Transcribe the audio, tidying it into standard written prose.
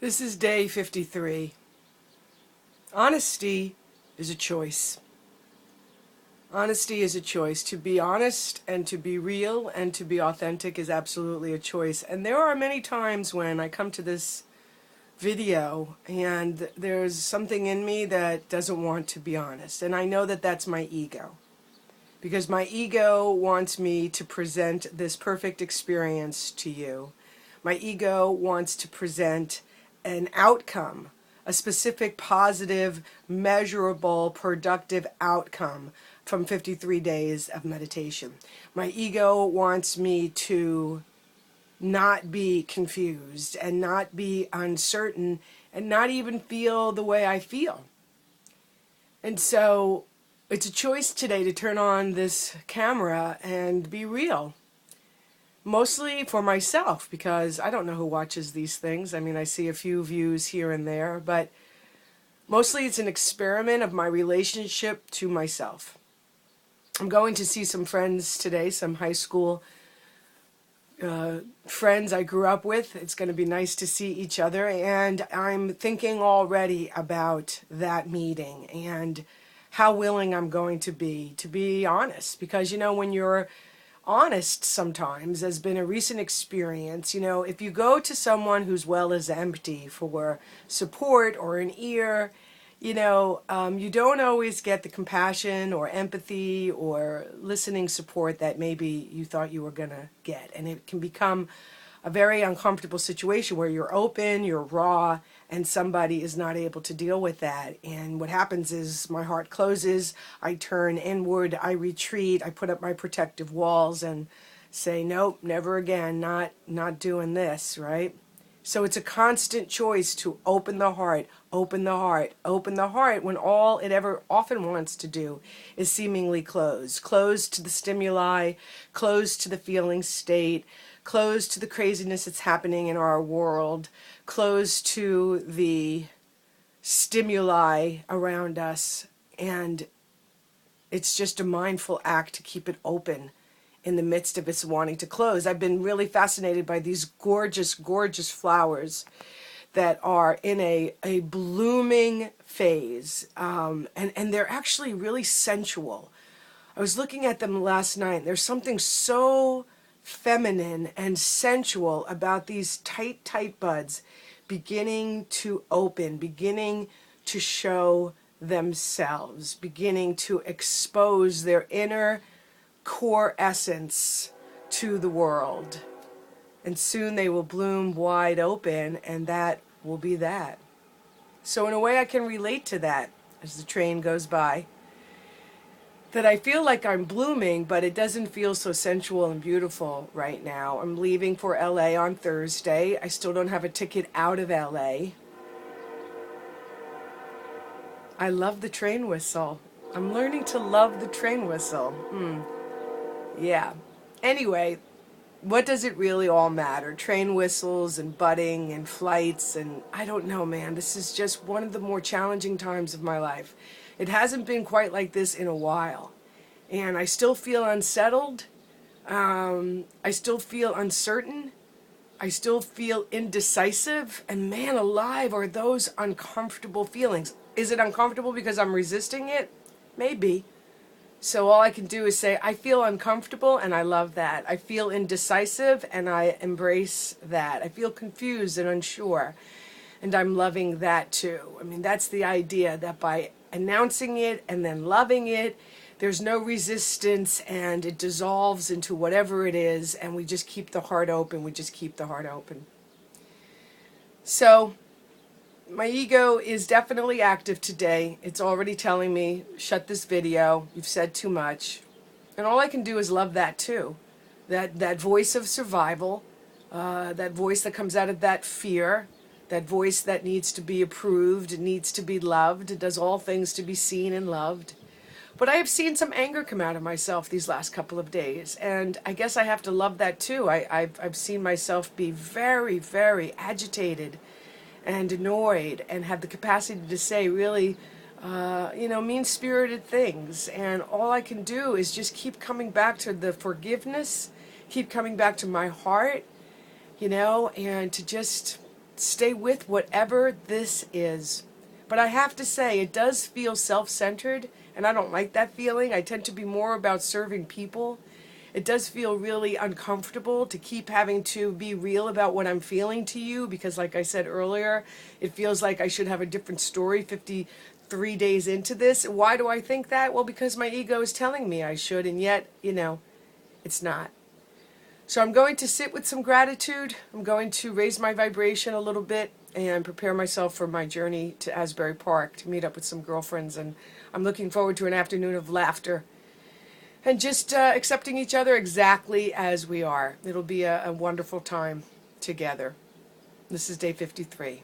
This is day 53. Honesty is a choice. Honesty is a choice. To be honest and to be real and to be authentic is absolutely a choice. And there are many times when I come to this video and there's something in me that doesn't want to be honest. And I know that that's my ego. Because my ego wants me to present this perfect experience to you. My ego wants to present an outcome, a specific positive, measurable, productive outcome from 53 days of meditation. My ego wants me to not be confused and not be uncertain and not even feel the way I feel. And so it's a choice today to turn on this camera and be real. Mostly for myself, because I don't know who watches these things. I mean, I see a few views here and there, but mostly it's an experiment of my relationship to myself. I'm going to see some friends today, some high school friends I grew up with. It's going to be nice to see each other, and I'm thinking already about that meeting and how willing I'm going to be honest. Because, you know, when you're honest sometimes, has been a recent experience. You know, if you go to someone whose well is empty for support or an ear, you know, you don't always get the compassion or empathy or listening support that maybe you thought you were going to get. And it can become a very uncomfortable situation where you're open, you're raw, and somebody is not able to deal with that. And what happens is my heart closes, I turn inward, I retreat, I put up my protective walls and say, nope, never again, not doing this, right? So it's a constant choice to open the heart, open the heart, open the heart, when all it ever often wants to do is seemingly close. Close to the stimuli, close to the feeling state, close to the craziness that's happening in our world, close to the stimuli around us. And it's just a mindful act to keep it open in the midst of its wanting to close. I've been really fascinated by these gorgeous, gorgeous flowers that are in a blooming phase. And they're actually really sensual. I was looking at them last night. There's something so feminine and sensual about these tight, tight buds beginning to open, beginning to show themselves, beginning to expose their inner core essence to the world. And soon they will bloom wide open, and that will be that. So in a way I can relate to that as the train goes by. That I feel like I'm blooming, but it doesn't feel so sensual and beautiful right now. I'm leaving for LA on Thursday. I still don't have a ticket out of LA. I love the train whistle. I'm learning to love the train whistle. Yeah. Anyway, what does it really all matter? Train whistles and budding and flights and I don't know, man. This is just one of the more challenging times of my life. It hasn't been quite like this in a while. And I still feel unsettled. I still feel uncertain. I still feel indecisive. And man alive, are those uncomfortable feelings. Is it uncomfortable because I'm resisting it? Maybe. So all I can do is say, I feel uncomfortable and I love that. I feel indecisive and I embrace that. I feel confused and unsure and I'm loving that too. I mean, that's the idea, that by announcing it and then loving it, there's no resistance and it dissolves into whatever it is and we just keep the heart open. We just keep the heart open. So my ego is definitely active today. It's already telling me, shut this video, you've said too much. And all I can do is love that too. That voice of survival, that voice that comes out of that fear, that voice that needs to be approved, needs to be loved, it does all things to be seen and loved. But I have seen some anger come out of myself these last couple of days, and I guess I have to love that too. I've seen myself be very, very agitated and annoyed and have the capacity to say really, mean-spirited things. And all I can do is just keep coming back to the forgiveness, keep coming back to my heart, and to just stay with whatever this is. But I have to say, it does feel self-centered, and I don't like that feeling. I tend to be more about serving people. It does feel really uncomfortable to keep having to be real about what I'm feeling to you because, like I said earlier, it feels like I should have a different story 53 days into this. Why do I think that? Well, because my ego is telling me I should, and yet, it's not. So I'm going to sit with some gratitude. I'm going to raise my vibration a little bit and prepare myself for my journey to Asbury Park to meet up with some girlfriends. And I'm looking forward to an afternoon of laughter and just accepting each other exactly as we are. It'll be a wonderful time together. This is day 53.